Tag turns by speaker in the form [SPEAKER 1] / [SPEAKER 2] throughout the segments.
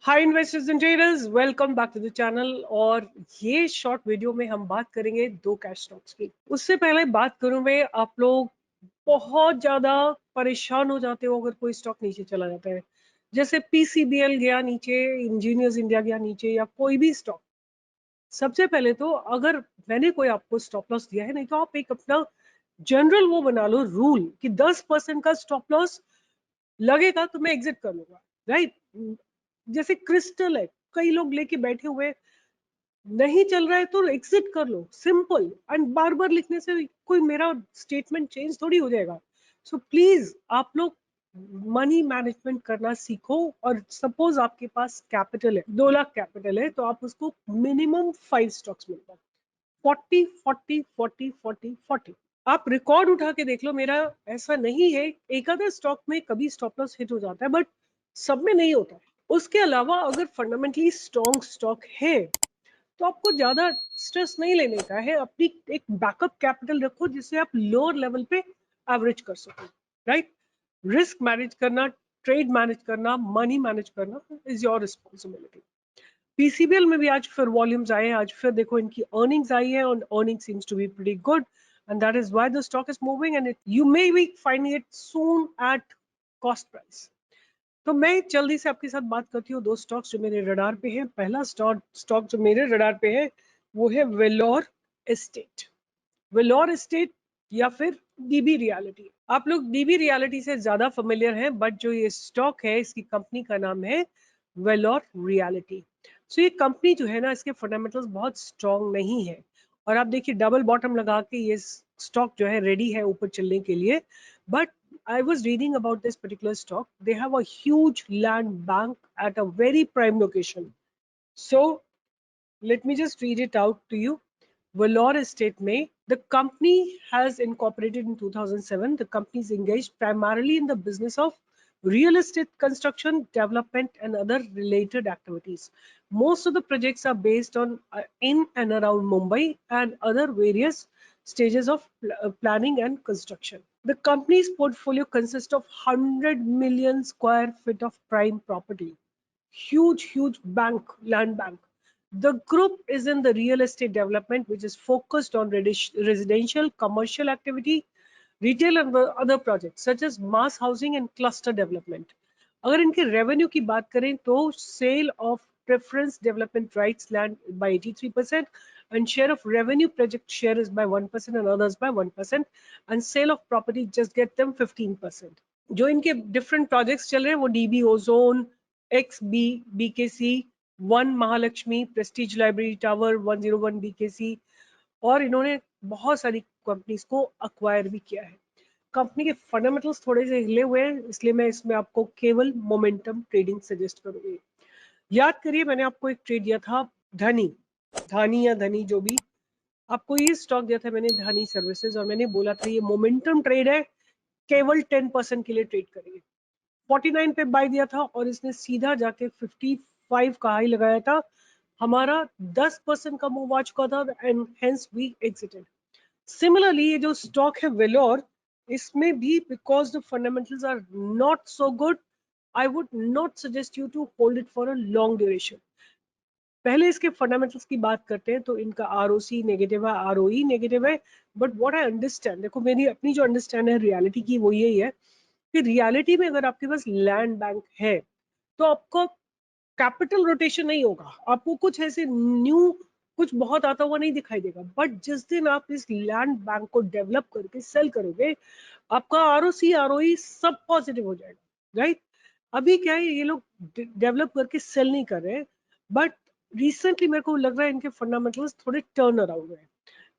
[SPEAKER 1] Hi investors and traders, welcome back to the channel. और ये short video में हम बात करेंगे दो कैश स्टॉक्स की। उससे पहले बात करूं मैं, आप लोग बहुत ज्यादा परेशान हो जाते हो अगर कोई स्टॉक नीचे चला जाता है। जैसे पीसीबीएल गया नीचे, इंजीनियर्स इंडिया गया नीचे, या कोई भी स्टॉक। सबसे पहले तो अगर मैंने कोई आपको स्टॉप लॉस दिया है, नहीं तो आप एक अपना जनरल वो बना लो रूल कि 10% का स्टॉप लॉस लगेगा तो मैं एग्जिट कर लूंगा, राइट। जैसे क्रिस्टल है, कई लोग लेके बैठे हुए, नहीं चल रहा है तो एग्जिट कर लो, सिंपल। एंड बार बार लिखने से कोई मेरा स्टेटमेंट चेंज थोड़ी हो जाएगा। सो प्लीज आप लोग मनी मैनेजमेंट करना सीखो। और सपोज आपके पास कैपिटल है, 2 लाख कैपिटल है, तो आप उसको मिनिमम 5 स्टॉक्स मिलता है, 40 40 40 40 40। आप रिकॉर्ड उठा के देख लो मेरा। ऐसा नहीं है, एक आधा स्टॉक में कभी स्टॉप लॉस हिट हो जाता है, बट सब में नहीं होता है। उसके अलावा अगर फंडामेंटली स्ट्रॉन्ग स्टॉक है तो आपको ज्यादा स्ट्रेस नहीं लेने का है। अपनी एक बैकअप कैपिटल रखो जिससे आप लोअर लेवल पे एवरेज कर सको, राइट। रिस्क मैनेज करना, ट्रेड मैनेज करना, मनी मैनेज करना इज योर रिस्पॉन्सिबिलिटी। पीसीबीएल में भी आज फिर वॉल्यूम्स आए हैं, आज फिर देखो इनकी अर्निंग्स आई है और earning seems to be pretty good, and that is why the stock is moving, and you may be finding it soon at cost price. तो मैं जल्दी से आपके साथ बात करती हूँ दो स्टॉक्स जो मेरे रडार पे हैं। पहला स्टॉक जो मेरे रडार पे है वो है वेलोर एस्टेट। वेलोर एस्टेट या फिर डीबी रियलिटी। आप लोग डीबी रियलिटी से ज्यादा फेमिलियर हैं, बट जो ये स्टॉक है इसकी कंपनी का नाम है वेलोर रियलिटी। सो ये कंपनी जो है ना, इसके फंडामेंटल्स बहुत स्ट्रॉन्ग नहीं है। और आप देखिए डबल बॉटम लगा के ये स्टॉक जो है रेडी है ऊपर चलने के लिए। But I was reading about this particular stock. They have a huge land bank at a very prime location. So let me just read it out to you. Vellore Estate May. The company has incorporated in 2007. The company is engaged primarily in the business of real estate construction, development, and other related activities. Most of the projects are based on in and around Mumbai and other various stages of planning and construction. The company's portfolio consists of 100 million square feet of prime property. Huge bank, land bank. The group is in the real estate development, which is focused on residential, commercial activity, retail and other projects such as mass housing and cluster development. अगर इनके revenue की बात करें तो sale of preference development rights land by 83%, and share of revenue project share is by 1% and others by 1%, and sale of property just get them 15%. जो इनके different projects चल रहे हैं वो DB Ozone, X B BKC, 1 Mahalaxmi, Prestige library tower, 101 BKC, और इन्होंने बहुत सारी कंपनीज को अक्वायर भी किया है। कंपनी के फंडामेंटल्स थोड़े से हिले हुए हैं, इसलिए मैं इसमें आपको केवल मोमेंटम ट्रेडिंग सजेस्ट करूंगी। याद करिए मैंने आपको एक ट्रेड दिया था, धनी धानी या धनी जो भी, आपको ये स्टॉक दिया था मैंने, धानी सर्विसेज, और मैंने बोला था ये मोमेंटम ट्रेड है, केवल 10% के लिए ट्रेड करेंगे। 49 पे बाय दिया था और इसने सीधा जाके 55 का हाई लगाया था। हमारा 10% का मूव आ चुका था and hence we exited. Similarly ये जो स्टॉक है वेलोर, इसमें भी because the fundamentals are not so good, I would not suggest you to hold it for a long duration. पहले इसके फंडामेंटल्स की बात करते हैं तो इनका आरओसी नेगेटिव है, आरओई नेगेटिव है। बट व्हाट आई अंडरस्टैंड, देखो मेरी अपनी जो अंडरस्टैंड है रियलिटी की वो यही है कि रियलिटी में अगर आपके पास लैंड बैंक है तो आपको कैपिटल रोटेशन नहीं होगा, आपको कुछ ऐसे न्यू कुछ बहुत आता हुआ नहीं दिखाई देगा। बट जिस दिन आप इस लैंड बैंक को डेवलप करके सेल करोगे, आपका आरओसी आरओई सब पॉजिटिव हो जाएगा, राइट। अभी क्या है, ये लोग डेवलप करके सेल नहीं कर रहे हैं, बट रिसेंटली मेरे को लग रहा है इनके फंडामेंटल्स थोड़े टर्न अराउंड हुए हैं।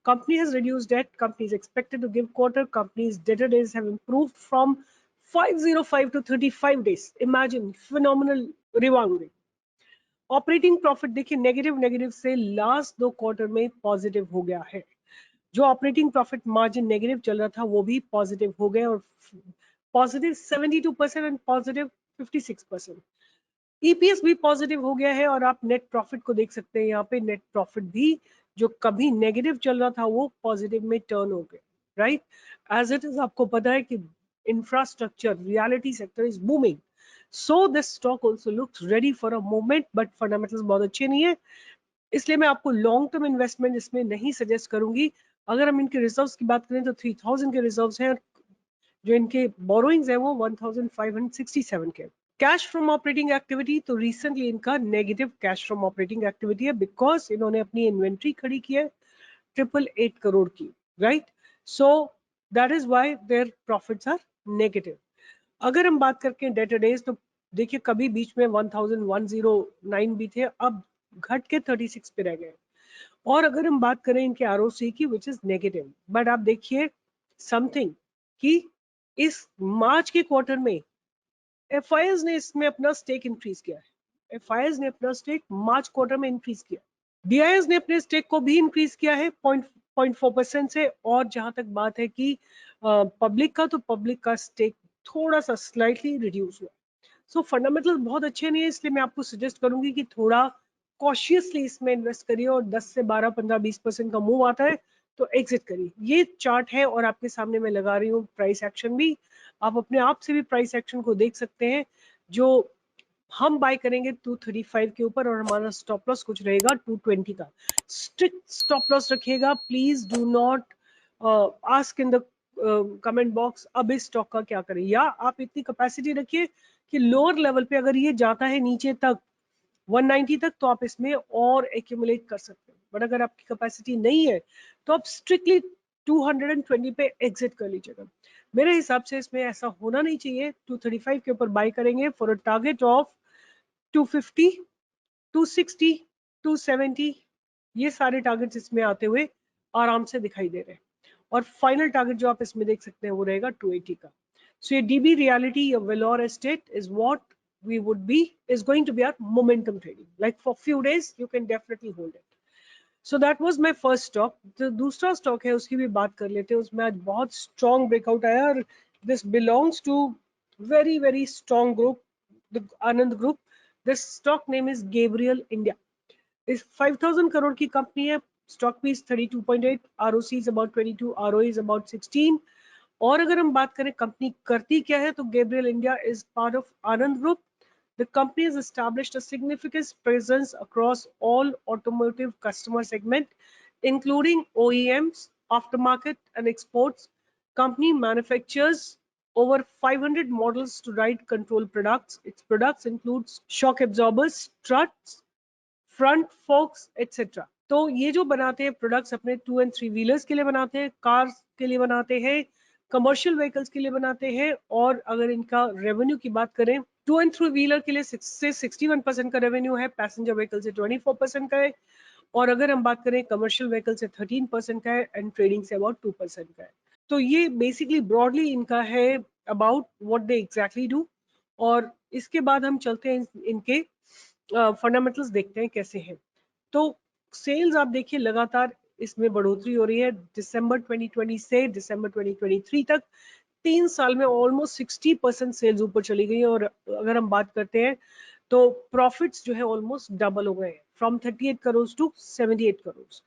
[SPEAKER 1] Company has reduced debt. Company is expected to give quarter. Company's debtor days have improved from 505 to 35 days. Imagine, phenomenal rebounding. Operating profit देखिए नेगेटिव से लास्ट 2 क्वार्टर में पॉजिटिव हो गया है। जो ऑपरेटिंग प्रॉफिट मार्जिन नेगेटिव चल रहा था वो भी पॉजिटिव हो गया, और पॉजिटिव 72% एंड पॉजिटिव 56%। ईपीएस भी पॉजिटिव हो गया है, और आप नेट प्रॉफिट को देख सकते हैं यहाँ पे, नेट प्रॉफिट भी जो कभी नेगेटिव चल रहा था वो पॉजिटिव में टर्न हो गया, राइट। एज इट इज आपको पता है कि infrastructure reality sector is booming. So this stock also looks ready for a movement, but fundamentals बहुत अच्छे नहीं है, इसलिए मैं आपको लॉन्ग टर्म इन्वेस्टमेंट इसमें नहीं सजेस्ट करूंगी। अगर हम इनके रिजर्व्स की बात करें तो 3000 के रिजर्व्स हैं, जो इनके बोरोइंग्स है वो 1567 के। कैश फ्रॉम ऑपरेटिंग एक्टिविटी, तो रिसेंटली इनका negative cash from operating activity है, बिकॉज इन्होंने अपनी इन्वेंट्री खड़ी की है 888 करोड़ की, right? So that is why their profits are negative. अगर हम बात करके डेटर डेज, तो देखिए कभी बीच में 1109 भी थे, अब घट के 36 पे रह गए। और अगर हम बात करें इनके आरओसी की, विच इज नेगेटिव, बट आप देखिए समथिंग कि इस मार्च के क्वार्टर में एफआईएस ने इसमें अपना स्टेक इंक्रीज किया है। एफआईएस ने अपना स्टेक मार्च क्वार्टर में इंक्रीज किया, डीआईएस ने अपने स्टेक को भी इंक्रीज किया है 0.4% से। और जहां तक बात है कि पब्लिक का, तो पब्लिक का स्टेक थोड़ा सा स्लाइटली रिड्यूस हुआ। सो फंडामेंटल बहुत अच्छे नहीं है, इसलिए मैं आपको सजेस्ट करूंगी कि थोड़ा कॉशियसली इसमें इन्वेस्ट करिए, और 10 से 12, 15, 20% का मूव आता है तो एग्जिट करिए। ये चार्ट है और आपके सामने मैं लगा रही हूँ प्राइस एक्शन भी, आप अपने आप से भी प्राइस एक्शन को देख सकते हैं। जो हम बाय करेंगे 235 के ऊपर, और हमारा स्टॉप लॉस कुछ रहेगा 220 का। स्ट्रिक्ट स्टॉप लॉस रखिएगा, please do not ask in the comment box अब इस स्टॉक का क्या करें, या आप इतनी कैपेसिटी रखिए कि लोअर लेवल पे अगर ये जाता है नीचे तक 190 तक, तो आप इसमें और एक्यूमुलेट कर सकते हैं। बट अगर आपकी कैपेसिटी नहीं है तो आप स्ट्रिक्टली 220 पे एग्जिट कर लीजिएगा। मेरे हिसाब से इसमें ऐसा होना नहीं चाहिए। 235 के ऊपर बाय करेंगे फॉर अ टारगेट ऑफ 250, 260, 270, ये सारे टारगेट्स इसमें आते हुए आराम से दिखाई दे रहे हैं। और फाइनल टारगेट जो आप इसमें देख सकते हैं वो रहेगा 280 का। सो ये डीबी रियलिटी या Valor estate is what we would be is going to be our momentum trading, like for few days you can definitely hold it. So that was my first stock. जो दूसरा stock है उसकी भी बात कर लेते हैं, उसमें आज बहुत स्ट्रॉन्ग ब्रेकआउट आया, और this belongs to very very strong group, the Anand group. This stock name is Gabriel India. इस 5000 करोड़ की कंपनी है, stock price 32.8, ROC is about 22, ROE is about 16। और अगर हम बात करें कंपनी करती क्या है, तो Gabriel India is part of Anand group. The company has established a significant presence across all automotive customer segment, including OEMs, aftermarket, and exports. Company manufactures over 500 models to ride control products. Its products include shock absorbers, struts, front focus etcetera. तो ये जो बनाते हैं products अपने 2 and 3 wheelers के लिए बनाते हैं, कार्स के लिए बनाते हैं, कमर्शियल व्हीकल्स के लिए बनाते हैं। और अगर इनका रेवेन्यू की बात करें, 2 and 3 व्हीलर के लिए 6 से 61% का रेवेन्यू है, पैसेंजर व्हीकल से 24% का है, और अगर हम बात करें कमर्शियल व्हीकल से 13% का है, एंड ट्रेडिंग से अबाउट 2% का है। तो ये बेसिकली ब्रॉडली इनका है about what they exactly do. और इसके बाद हम चलते हैं इनके फंडामेंटल्स देखते हैं कैसे हैं। तो सेल्स आप देखिए लगातार इसमें बढ़ोतरी हो रही है, दिसंबर 2020 से दिसंबर 2023 तक 3 साल में ऑलमोस्ट 60% सेल्स ऊपर चली गई। और अगर हम बात करते हैं तो प्रॉफिट्स जो है ऑलमोस्ट डबल हो गए हैं, from 38 crore to 78 crore.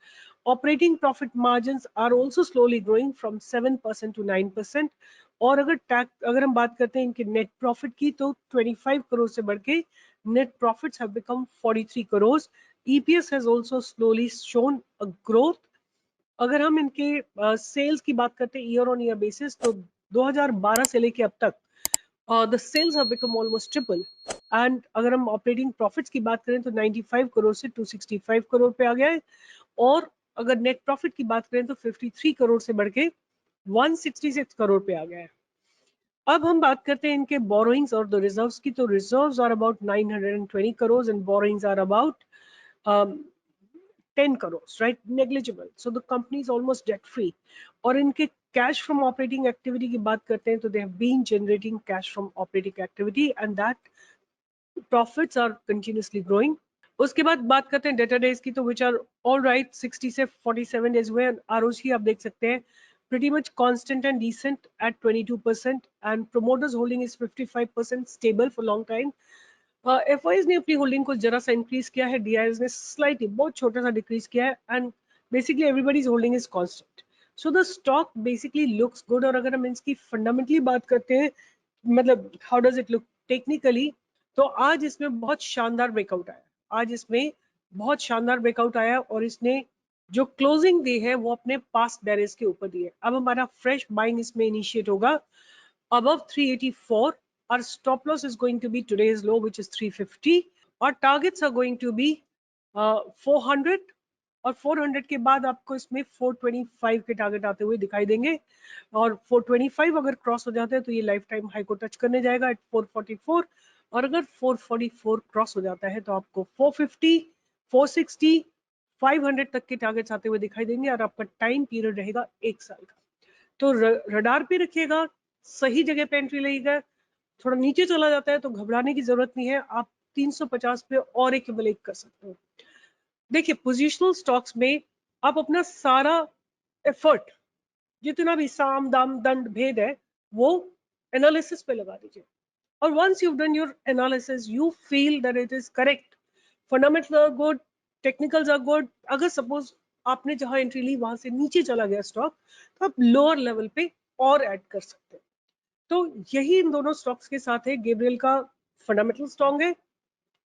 [SPEAKER 1] Operating profit margins are also slowly growing from 7% to 9%। और अगर हम बात करते हैं इनके नेट प्रॉफिट की, तो 25 करोड़ से बढ़ के net profits have become 43 crores. EPS has also slowly shown a growth. अगर हम इनके सेल्स की बात करते हैं ईयर ऑन ईयर बेसिस, तो 2012 से लेके अब तक the cells have become almost triple. And अगर हम ऑपरेटिंग प्रॉफिट्स की बात करें तो 95 करोड़ से 265 करोड़ पे आ गया है। और अगर नेट प्रॉफिट की बात करें तो 53 करोड़ से बढ़ के 166 करोड़ पे आ गया है। अब हम बात करते हैं इनके बोरोइंग्स और द रिजर्व्स की। तो reserves are about 920 crore and borrowings are about 10 crores, right? Negligible. So the company is almost debt free. और इनके कैश फ्रॉम ऑपरेटिंग एक्टिविटी की बात करते हैं तो they have been generating cash from operating activity, and that profits are continuously growing. उसके बाद बात करते हैं डेटा डेज की, तो विच आर ऑल राइट, 60 से 47 डेज हुए। आरओसी आप देख सकते हैं pretty much constant and decent at 22%, and promoters holding is 55%, stable for long time. FIS ने अपनी होल्डिंग को जरा सा इंक्रीज किया है, डीआईएस ने स्लाइटली बहुत छोटा सा डिक्रीज किया है, and basically everybody is holding is constant. So the stock basically looks good. और अगर हम इसकी फंडामेंटली बात करते हैं, मतलब how does it look, technically, तो आज इसमें बहुत शानदार ब्रेकआउट आया, आज इसमें बहुत शानदार ब्रेकआउट आया और इसने जो क्लोजिंग दी है वो अपने पास्ट बैरियर्स के ऊपर दी है। अब हमारा फ्रेश बाइंग इसमें इनिशिएट होगा above 384. Our stop loss is going to be today's low, which is 350. Our targets are going to be 400, और 400 के बाद आपको इसमें 425 के टारगेट आते हुए दिखाई देंगे, और 425 अगर क्रॉस हो जाते हैं तो ये लाइफ टाइम हाई को टच करने जाएगा एट 444, और अगर 444 क्रॉस हो जाता है तो आपको 450, 460, 500 तक के टारगेट्स आते हुए दिखाई देंगे, और आपका टाइम पीरियड रहेगा 1 साल का। तो रडार पे रखिएगा, सही जगह पे एंट्री लगेगा। थोड़ा नीचे चला जाता है तो घबराने की जरूरत नहीं है, आप 350 पे और एक्यूमुलेट कर सकते हो। देखिए, पोजिशनल स्टॉक्स में आप अपना सारा एफर्ट, जितना भी साम दाम दंड भेद है, वो एनालिसिस पे लगा दीजिए, और once you done your analysis you feel that it is correct, fundamentals are good, technicals are good, अगर सपोज आपने जहां एंट्री ली वहां से नीचे चला गया स्टॉक, तो आप लोअर लेवल पे और ऐड कर सकते हैं। तो यही इन दोनों स्टॉक्स के साथ है। गैब्रियल का फंडामेंटल स्ट्रॉन्ग है,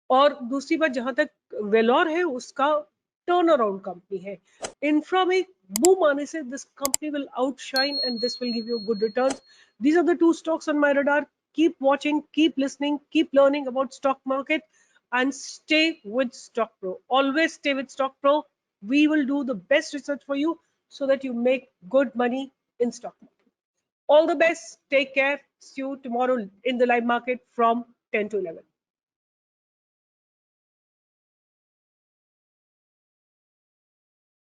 [SPEAKER 1] और दूसरी बात जहां तक वेलोर है उसका टर्न अराउंड कंपनी है। इंफ्रा में बूम आने से this company will outshine and this will give you good returns. These are the two stocks on my radar. Keep watching, keep listening, keep learning about stock market, and stay with Stock Pro. Always stay with Stock Pro. We will do the best research for you so that you make good money in stock market. All the best. Take care. See you tomorrow in the live market from 10 to 11.